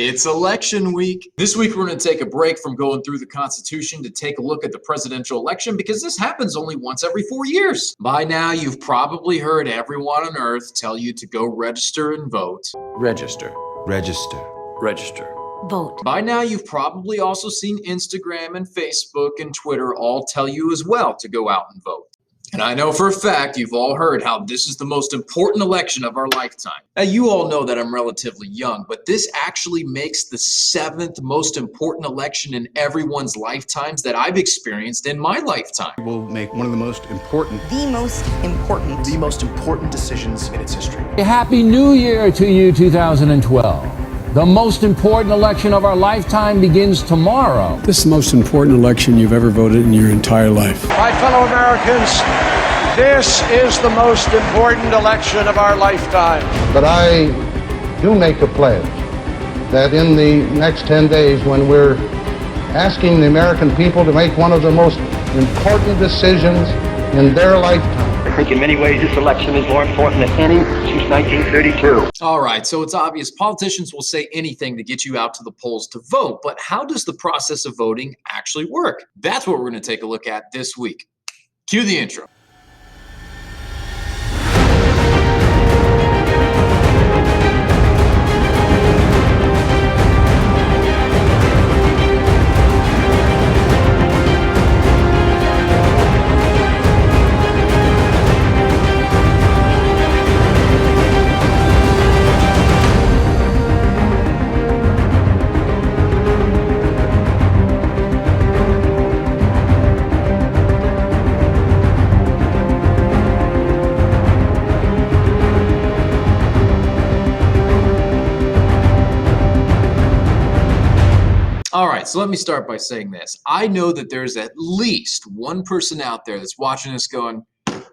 It's election week. This week, we're going to take a break from going through the Constitution to take a look at the presidential election because this happens only once every 4 years. By now, you've probably heard everyone on earth tell you to go register and vote. Register. Register. Register. Vote. By now, you've probably also seen Instagram and Facebook and Twitter all tell you as well to go out and vote. And I know for a fact you've all heard how this is the most important election of our lifetime. Now, you all know that I'm relatively young, but this actually makes the 7th most important election in everyone's lifetimes that I've experienced in my lifetime. We'll make one of the most important decisions in its history. Happy New Year to you, 2012. The most important election of our lifetime begins tomorrow. This is the most important election you've ever voted in your entire life. My fellow Americans, this is the most important election of our lifetime. But I do make a pledge that in the next 10 days, when we're asking the American people to make one of the most important decisions in their lifetime, I think in many ways this election is more important than any since 1932. All right, so it's obvious politicians will say anything to get you out to the polls to vote, but how does the process of voting actually work? That's what we're going to take a look at this week. Cue the intro. All right, so let me start by saying this. I know that there's at least one person out there that's watching this going,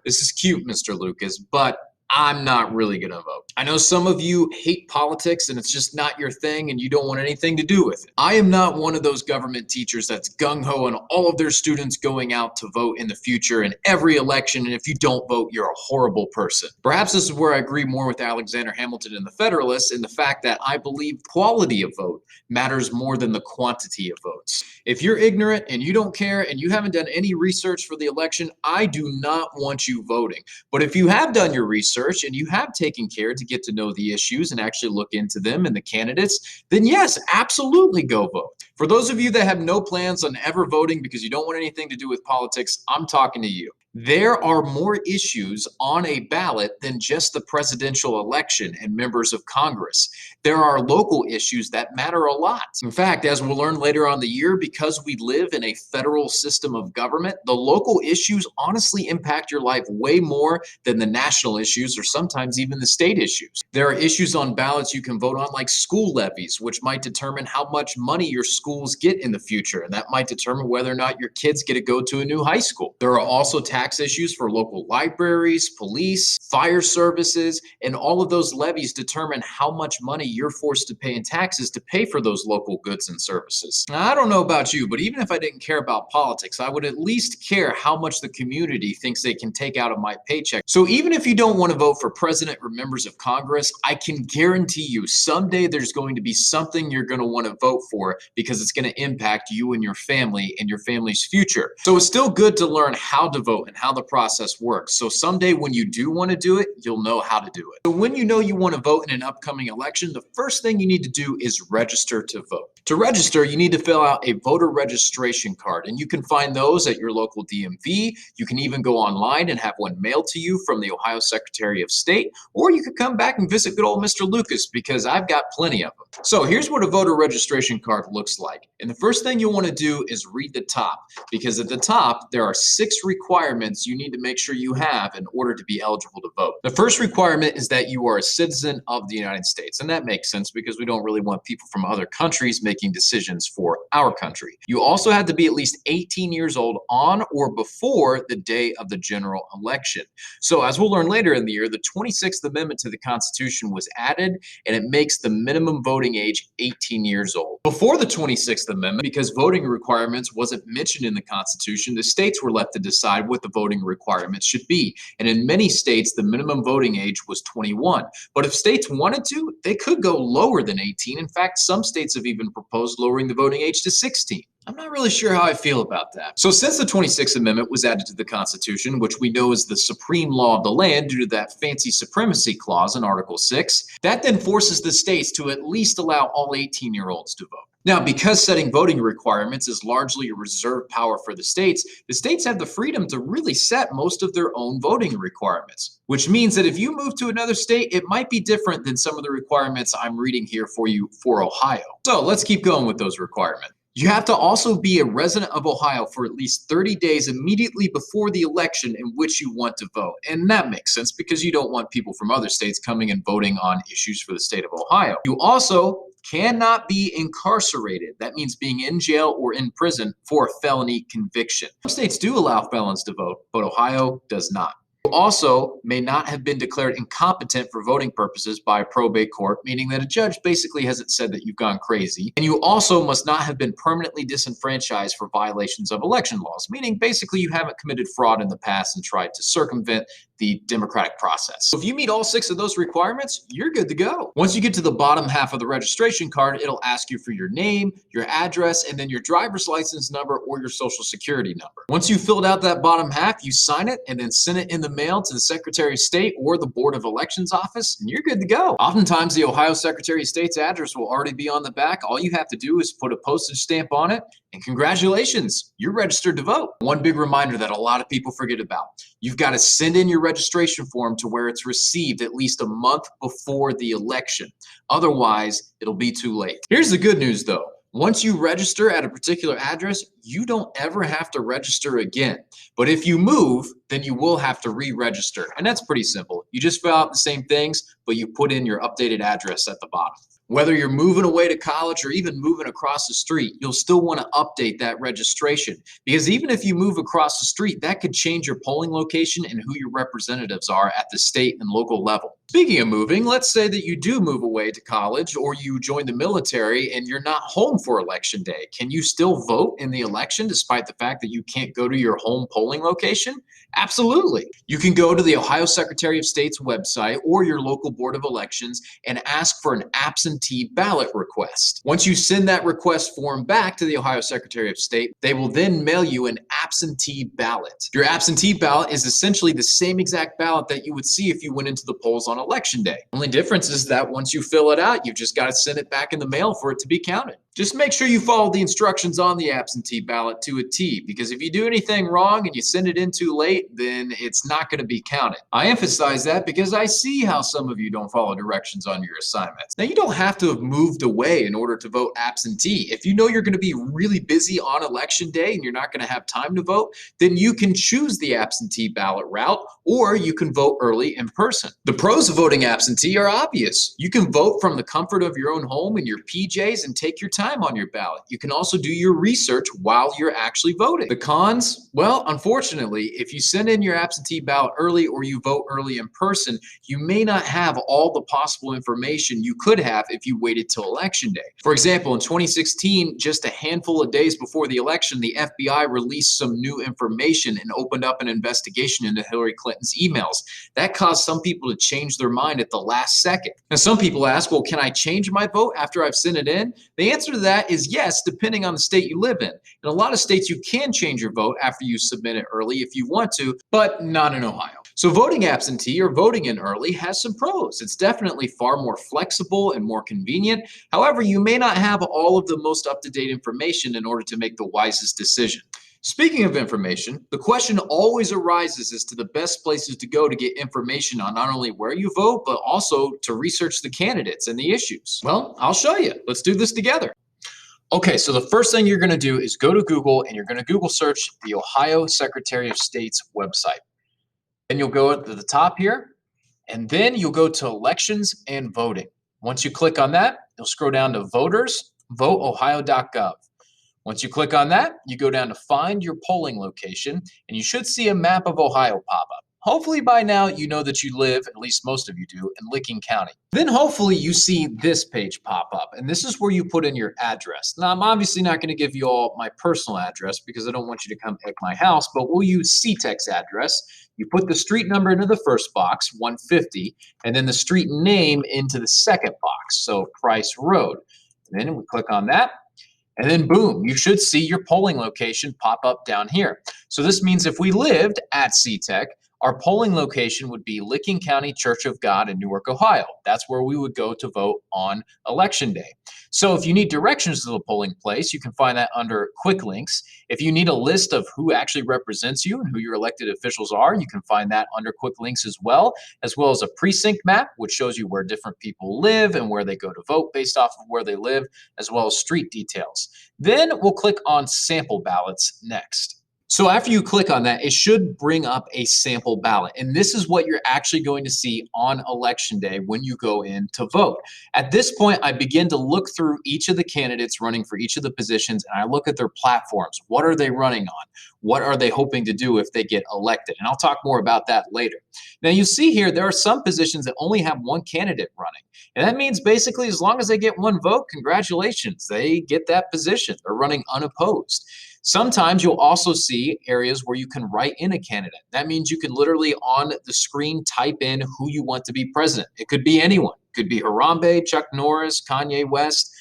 this is cute, Mr. Lucas, but I'm not really going to vote. I know some of you hate politics and it's just not your thing and you don't want anything to do with it. I am not one of those government teachers that's gung-ho on all of their students going out to vote in the future in every election, and if you don't vote, you're a horrible person. Perhaps this is where I agree more with Alexander Hamilton and the Federalists in the fact that I believe quality of vote matters more than the quantity of votes. If you're ignorant and you don't care and you haven't done any research for the election, I do not want you voting. But if you have done your research and you have taken care to get to know the issues and actually look into them and the candidates, then yes, absolutely go vote. For those of you that have no plans on ever voting because you don't want anything to do with politics, I'm talking to you. There are more issues on a ballot than just the presidential election and members of Congress. There are local issues that matter a lot. In fact, as we'll learn later on in the year, because we live in a federal system of government, the local issues honestly impact your life way more than the national issues or sometimes even the state issues. There are issues on ballots you can vote on, like school levies, which might determine how much money your schools get in the future, and that might determine whether or not your kids get to go to a new high school. There are also tax issues for local libraries, police, fire services, and all of those levies determine how much money you're forced to pay in taxes to pay for those local goods and services. Now, I don't know about you, but even if I didn't care about politics, I would at least care how much the community thinks they can take out of my paycheck. So even if you don't want to vote for president or members of Congress, I can guarantee you someday there's going to be something you're going to want to vote for because it's going to impact you and your family and your family's future. So it's still good to learn how to vote and how the process works. So someday when you do want to do it, you'll know how to do it. So when you know you want to vote in an upcoming election, the first thing you need to do is register to vote. To register, you need to fill out a voter registration card, and you can find those at your local DMV. You can even go online and have one mailed to you from the Ohio Secretary of State, or you could come back and visit good old Mr. Lucas because I've got plenty of them. So here's what a voter registration card looks like. And the first thing you'll want to do is read the top, because at the top, there are 6 requirements you need to make sure you have in order to be eligible to vote. The first requirement is that you are a citizen of the United States. And that makes sense because we don't really want people from other countries making decisions for our country. You also have to be at least 18 years old on or before the day of the general election. So as we'll learn later in the year, the 26th Amendment to the Constitution was added, and it makes the minimum voting age 18 years old. Before the 26th Amendment, because voting requirements wasn't mentioned in the Constitution, the states were left to decide what the voting requirements should be. And in many states, the minimum voting age was 21. But if states wanted to, they could go lower than 18. In fact, some states have even proposed lowering the voting age to 16. I'm not really sure how I feel about that. So since the 26th Amendment was added to the Constitution, which we know is the supreme law of the land due to that fancy supremacy clause in Article 6, that then forces the states to at least allow all 18-year-olds to vote. Now, because setting voting requirements is largely a reserved power for the states have the freedom to really set most of their own voting requirements, which means that if you move to another state, it might be different than some of the requirements I'm reading here for you for Ohio. So let's keep going with those requirements. You have to also be a resident of Ohio for at least 30 days immediately before the election in which you want to vote. And that makes sense because you don't want people from other states coming and voting on issues for the state of Ohio. You also cannot be incarcerated. That means being in jail or in prison for a felony conviction. Some states do allow felons to vote, but Ohio does not. You also may not have been declared incompetent for voting purposes by a probate court, meaning that a judge basically hasn't said that you've gone crazy. And you also must not have been permanently disenfranchised for violations of election laws, meaning basically you haven't committed fraud in the past and tried to circumvent the democratic process. So if you meet all 6 of those requirements, you're good to go. Once you get to the bottom half of the registration card, it'll ask you for your name, your address, and then your driver's license number or your social security number. Once you've filled out that bottom half, you sign it and then send it in the mail to the Secretary of State or the Board of Elections office, and you're good to go. Oftentimes, the Ohio Secretary of State's address will already be on the back. All you have to do is put a postage stamp on it, and congratulations, you're registered to vote. One big reminder that a lot of people forget about. You've got to send in your registration form to where it's received at least a month before the election. Otherwise, it'll be too late. Here's the good news, though. Once you register at a particular address, you don't ever have to register again. But if you move, then you will have to re-register. And that's pretty simple. You just fill out the same things, but you put in your updated address at the bottom. Whether you're moving away to college or even moving across the street, you'll still want to update that registration. Because even if you move across the street, that could change your polling location and who your representatives are at the state and local level. Speaking of moving, let's say that you do move away to college or you join the military and you're not home for election day. Can you still vote in the election despite the fact that you can't go to your home polling location? Absolutely. You can go to the Ohio Secretary of State's website or your local Board of Elections and ask for an absentee ballot request. Once you send that request form back to the Ohio Secretary of State, they will then mail you an absentee ballot. Your absentee ballot is essentially the same exact ballot that you would see if you went into the polls on election day. Only difference is that once you fill it out, you've just got to send it back in the mail for it to be counted. Just make sure you follow the instructions on the absentee ballot to a T, because if you do anything wrong and you send it in too late, then it's not going to be counted. I emphasize that because I see how some of you don't follow directions on your assignments. Now, you don't have to have moved away in order to vote absentee. If you know you're going to be really busy on election day and you're not going to have time to vote, then you can choose the absentee ballot route, or you can vote early in person. The pros of voting absentee are obvious. You can vote from the comfort of your own home in your PJs and take your time on your ballot. You can also do your research while you're actually voting. The cons? Well, unfortunately, if you send in your absentee ballot early or you vote early in person, you may not have all the possible information you could have if you waited till election day. For example, in 2016, just a handful of days before the election, the FBI released some new information and opened up an investigation into Hillary Clinton's emails. That caused some people to change their mind at the last second. Now, some people ask, well, can I change my vote after I've sent it in? The answer to that is yes, depending on the state you live in. In a lot of states, you can change your vote after you submit it early if you want to, but not in Ohio. So voting absentee or voting in early has some pros. It's definitely far more flexible and more convenient. However, you may not have all of the most up-to-date information in order to make the wisest decision. Speaking of information, the question always arises as to the best places to go to get information on not only where you vote, but also to research the candidates and the issues. Well, I'll show you. Let's do this together. Okay, so the first thing you're going to do is go to Google and you're going to Google search the Ohio Secretary of State's website. Then you'll go to the top here, and then you'll go to elections and voting. Once you click on that, you'll scroll down to voters, voteohio.gov. Once you click on that, you go down to find your polling location, and you should see a map of Ohio pop up. Hopefully by now you know that you live, at least most of you do, in Licking County. Then hopefully you see this page pop up, and this is where you put in your address. Now I'm obviously not going to give you all my personal address because I don't want you to come pick my house, but we'll use CTEC's address. You put the street number into the first box, 150, and then the street name into the second box, so Price Road. And then we click on that. And then boom, you should see your polling location pop up down here. So this means if we lived at CTEC, our polling location would be Licking County Church of God in Newark, Ohio. That's where we would go to vote on Election Day. So if you need directions to the polling place, you can find that under Quick Links. If you need a list of who actually represents you and who your elected officials are, you can find that under Quick Links as well as a precinct map, which shows you where different people live and where they go to vote based off of where they live, as well as street details. Then we'll click on sample ballots next. So after you click on that, it should bring up a sample ballot. And this is what you're actually going to see on Election Day when you go in to vote. At this point, I begin to look through each of the candidates running for each of the positions, and I look at their platforms. What are they running on? What are they hoping to do if they get elected? And I'll talk more about that later. Now you see here, there are some positions that only have one candidate running. And that means basically as long as they get one vote, congratulations, they get that position. They're running unopposed. Sometimes you'll also see areas where you can write in a candidate. That means you can literally on the screen type in who you want to be president. It could be anyone. It could be Harambe, Chuck Norris, Kanye West,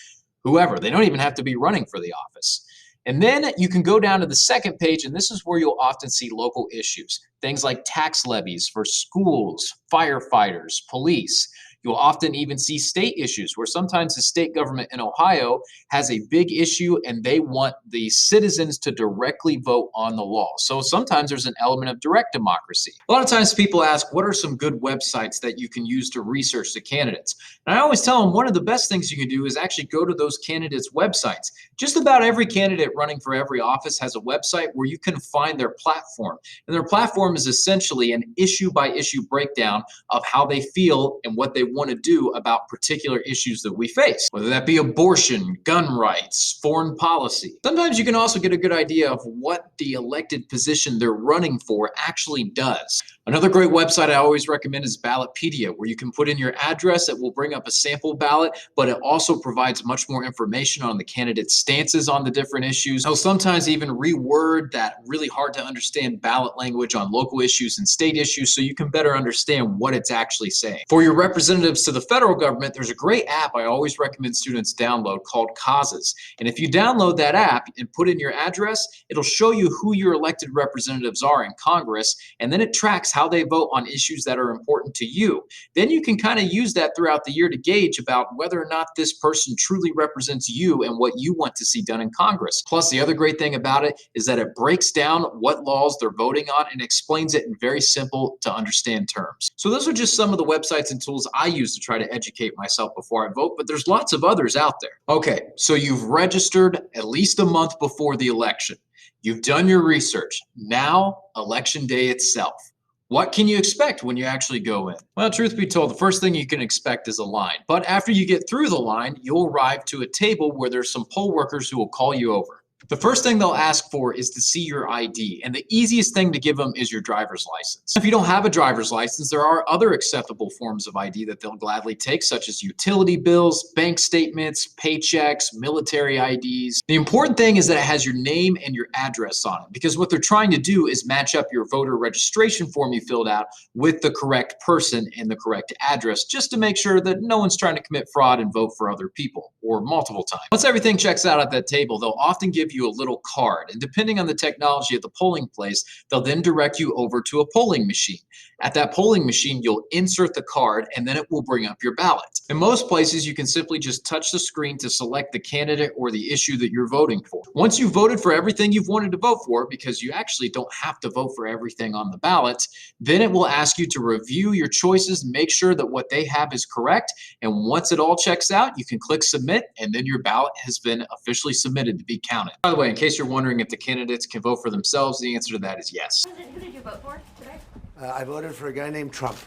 whoever. They don't even have to be running for the office. And then you can go down to the second page, and this is where you'll often see local issues. Things like tax levies for schools, firefighters, police. You'll often even see state issues where sometimes the state government in Ohio has a big issue and they want the citizens to directly vote on the law. So sometimes there's an element of direct democracy. A lot of times people ask, what are some good websites that you can use to research the candidates? And I always tell them one of the best things you can do is actually go to those candidates' websites. Just about every candidate running for every office has a website where you can find their platform. And their platform is essentially an issue-by-issue breakdown of how they feel and what they want to do about particular issues that we face, whether that be abortion, gun rights, foreign policy. Sometimes you can also get a good idea of what the elected position they're running for actually does. Another great website I always recommend is Ballotpedia, where you can put in your address. It will bring up a sample ballot, but it also provides much more information on the candidate's stances on the different issues. It'll sometimes even reword that really hard to understand ballot language on local issues and state issues so you can better understand what it's actually saying. For your representatives to the federal government, there's a great app I always recommend students download called Causes. And if you download that app and put in your address, it'll show you who your elected representatives are in Congress, and then it tracks how they vote on issues that are important to you. Then you can kind of use that throughout the year to gauge about whether or not this person truly represents you and what you want to see done in Congress. Plus, the other great thing about it is that it breaks down what laws they're voting on and explains it in very simple to understand terms. So those are just some of the websites and tools I use to try to educate myself before I vote, but there's lots of others out there. Okay, so you've registered at least a month before the election. You've done your research. Now, Election Day itself. What can you expect when you actually go in? Well, truth be told, the first thing you can expect is a line. But after you get through the line, you'll arrive to a table where there's some poll workers who will call you over. The first thing they'll ask for is to see your ID, and the easiest thing to give them is your driver's license. If you don't have a driver's license, there are other acceptable forms of ID that they'll gladly take, such as utility bills, bank statements, paychecks, military IDs. The important thing is that it has your name and your address on it, because what they're trying to do is match up your voter registration form you filled out with the correct person and the correct address, just to make sure that no one's trying to commit fraud and vote for other people, or multiple times. Once everything checks out at that table, they'll often give you a little card, and depending on the technology at the polling place, they'll then direct you over to a polling machine. At that polling machine, you'll insert the card and then it will bring up your ballot. In most places, you can simply just touch the screen to select the candidate or the issue that you're voting for. Once you've voted for everything you've wanted to vote for, because you actually don't have to vote for everything on the ballot, then it will ask you to review your choices, make sure that what they have is correct, and once it all checks out, you can click submit, and then your ballot has been officially submitted to be counted. By the way, in case you're wondering if the candidates can vote for themselves, the answer to that is yes. Who did you vote for today? I voted for a guy named Trump.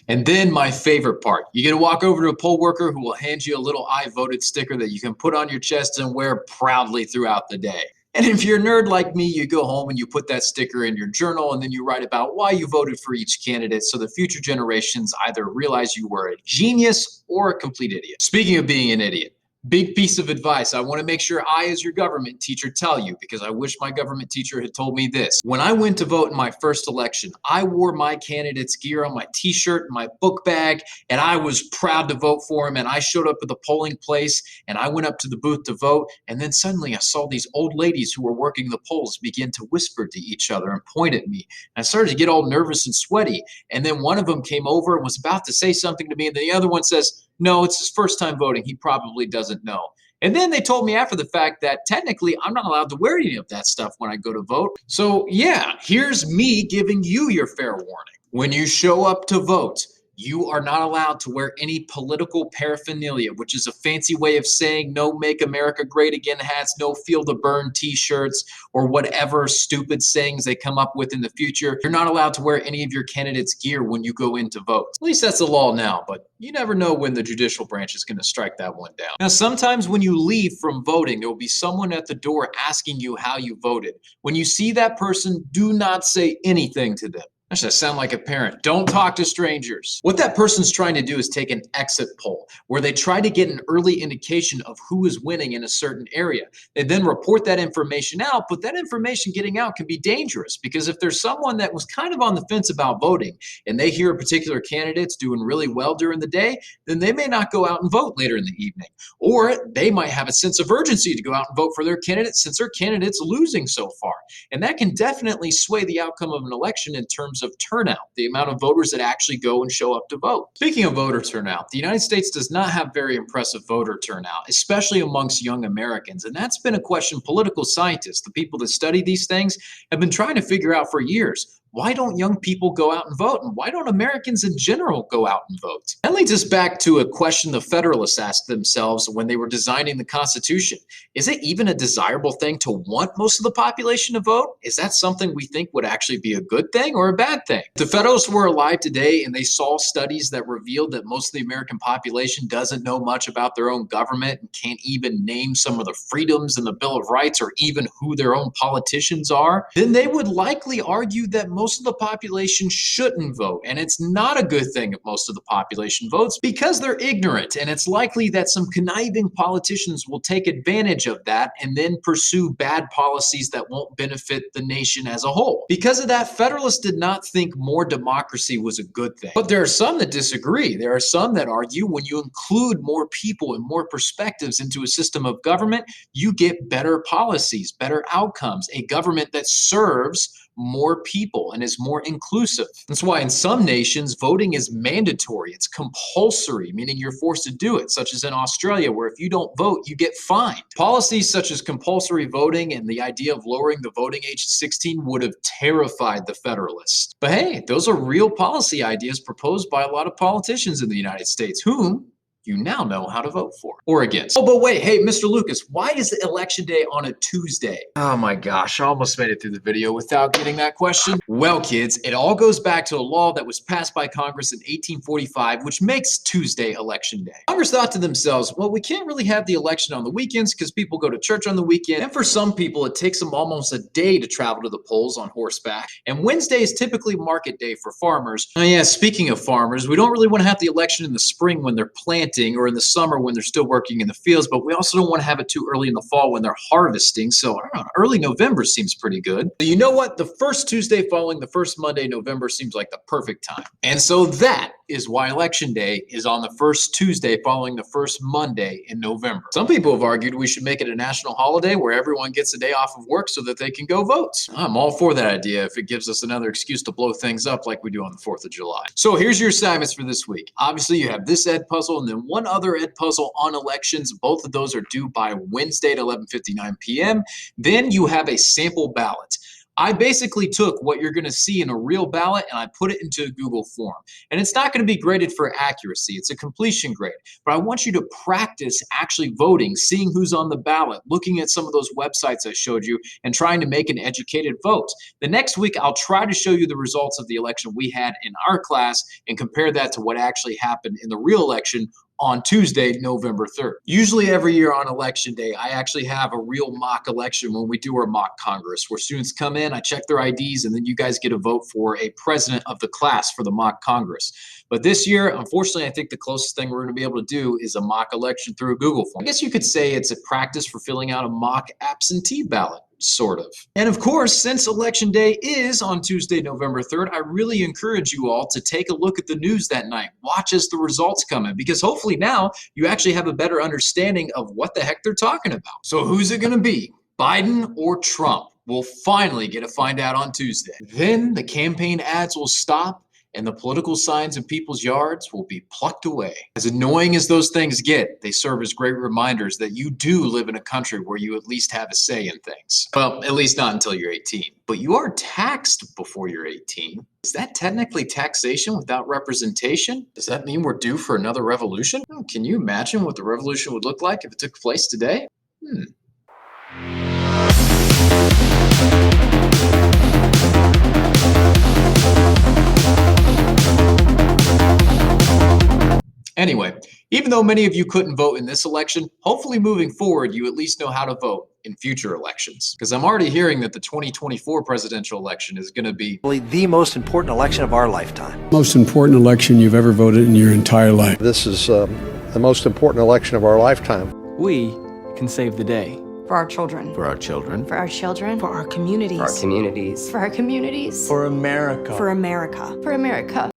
And then my favorite part, you get to walk over to a poll worker who will hand you a little I voted sticker that you can put on your chest and wear proudly throughout the day. And if you're a nerd like me, you go home and you put that sticker in your journal and then you write about why you voted for each candidate so the future generations either realize you were a genius or a complete idiot. Speaking of being an idiot, big piece of advice I want to make sure I, as your government teacher, tell you, because I wish my government teacher had told me this. When I went to vote in my first election, I wore my candidate's gear on my t-shirt and my book bag, and I was proud to vote for him. And I showed up at the polling place and I went up to the booth to vote. And then suddenly I saw these old ladies who were working the polls begin to whisper to each other and point at me. And I started to get all nervous and sweaty. And then one of them came over and was about to say something to me. And the other one says, "No, it's his first time voting. He probably doesn't know." And then they told me after the fact that technically I'm not allowed to wear any of that stuff when I go to vote. So yeah, here's me giving you your fair warning. When you show up to vote, you are not allowed to wear any political paraphernalia, which is a fancy way of saying no Make America Great Again hats, no Feel the Burn t-shirts, or whatever stupid sayings they come up with in the future. You're not allowed to wear any of your candidate's gear when you go in to vote. At least that's the law now, but you never know when the judicial branch is going to strike that one down. Now, sometimes when you leave from voting, there will be someone at the door asking you how you voted. When you see that person, do not say anything to them. Gosh, I sound like a parent. Don't talk to strangers. What that person's trying to do is take an exit poll where they try to get an early indication of who is winning in a certain area. They then report that information out, but that information getting out can be dangerous because if there's someone that was kind of on the fence about voting and they hear a particular candidate's doing really well during the day, then they may not go out and vote later in the evening. Or they might have a sense of urgency to go out and vote for their candidate since their candidate's losing so far. And that can definitely sway the outcome of an election in terms of turnout, the amount of voters that actually go and show up to vote. Speaking of voter turnout, the United States does not have very impressive voter turnout, especially amongst young Americans. And that's been a question political scientists, the people that study these things, have been trying to figure out for years. Why don't young people go out and vote? And why don't Americans in general go out and vote? That leads us back to a question the Federalists asked themselves when they were designing the Constitution. Is it even a desirable thing to want most of the population to vote? Is that something we think would actually be a good thing or a bad thing? If the Federalists were alive today and they saw studies that revealed that most of the American population doesn't know much about their own government and can't even name some of the freedoms in the Bill of Rights or even who their own politicians are, then they would likely argue that most of the population shouldn't vote. And it's not a good thing if most of the population votes because they're ignorant. And it's likely that some conniving politicians will take advantage of that and then pursue bad policies that won't benefit the nation as a whole. Because of that, Federalists did not think more democracy was a good thing. But there are some that disagree. There are some that argue when you include more people and more perspectives into a system of government, you get better policies, better outcomes, a government that serves more people and is more inclusive. That's why in some nations, voting is mandatory. It's compulsory, meaning you're forced to do it, such as in Australia, where if you don't vote, you get fined. Policies such as compulsory voting and the idea of lowering the voting age to 16 would have terrified the Federalists. But hey, those are real policy ideas proposed by a lot of politicians in the United States, whom you now know how to vote for or against. Oh, but wait, hey, Mr. Lucas, why is the election day on a Tuesday? Oh my gosh, I almost made it through the video without getting that question. Well, kids, it all goes back to a law that was passed by Congress in 1845, which makes Tuesday election day. Congress thought to themselves, well, we can't really have the election on the weekends because people go to church on the weekend. And for some people, it takes them almost a day to travel to the polls on horseback. And Wednesday is typically market day for farmers. Oh yeah, speaking of farmers, we don't really want to have the election in the spring when they're planting or in the summer when they're still working in the fields, but we also don't want to have it too early in the fall when they're harvesting. So I don't know, early November seems pretty good. But you know what? The first Tuesday following the first Monday in November seems like the perfect time. And so that is why Election Day is on the first Tuesday following the first Monday in November. Some people have argued we should make it a national holiday where everyone gets a day off of work so that they can go vote. I'm all for that idea if it gives us another excuse to blow things up like we do on the 4th of July. So here's your assignments for this week. Obviously, you have this Ed puzzle and then one other Ed puzzle on elections. Both of those are due by Wednesday at 11:59 p.m. Then you have a sample ballot. I basically took what you're going to see in a real ballot and I put it into a Google form. And it's not going to be graded for accuracy. It's a completion grade. But I want you to practice actually voting, seeing who's on the ballot, looking at some of those websites I showed you, and trying to make an educated vote. The next week, I'll try to show you the results of the election we had in our class and compare that to what actually happened in the real election on Tuesday, November 3rd. Usually every year on election day, I actually have a real mock election when we do our mock Congress, where students come in, I check their IDs, and then you guys get a vote for a president of the class for the mock Congress. But this year, unfortunately, I think the closest thing we're going to be able to do is a mock election through a Google form. I guess you could say it's a practice for filling out a mock absentee ballot. Sort of. And of course, since Election Day is on Tuesday, November 3rd, I really encourage you all to take a look at the news that night. Watch as the results come in, because hopefully now you actually have a better understanding of what the heck they're talking about. So who's it going to be? Biden or Trump? We'll finally get to find out on Tuesday. Then the campaign ads will stop and the political signs in people's yards will be plucked away. As annoying as those things get, they serve as great reminders that you do live in a country where you at least have a say in things. Well, at least not until you're 18. But you are taxed before you're 18. Is that technically taxation without representation? Does that mean we're due for another revolution? Can you imagine what the revolution would look like if it took place today? Anyway, even though many of you couldn't vote in this election, hopefully moving forward, you at least know how to vote in future elections. Because I'm already hearing that the 2024 presidential election is going to be The most important election of our lifetime. Most important election you've ever voted in your entire life. This is the most important election of our lifetime. We can save the day. For our children. For our children. For our children. For our communities. For our communities. For our communities. For America. For America. For America.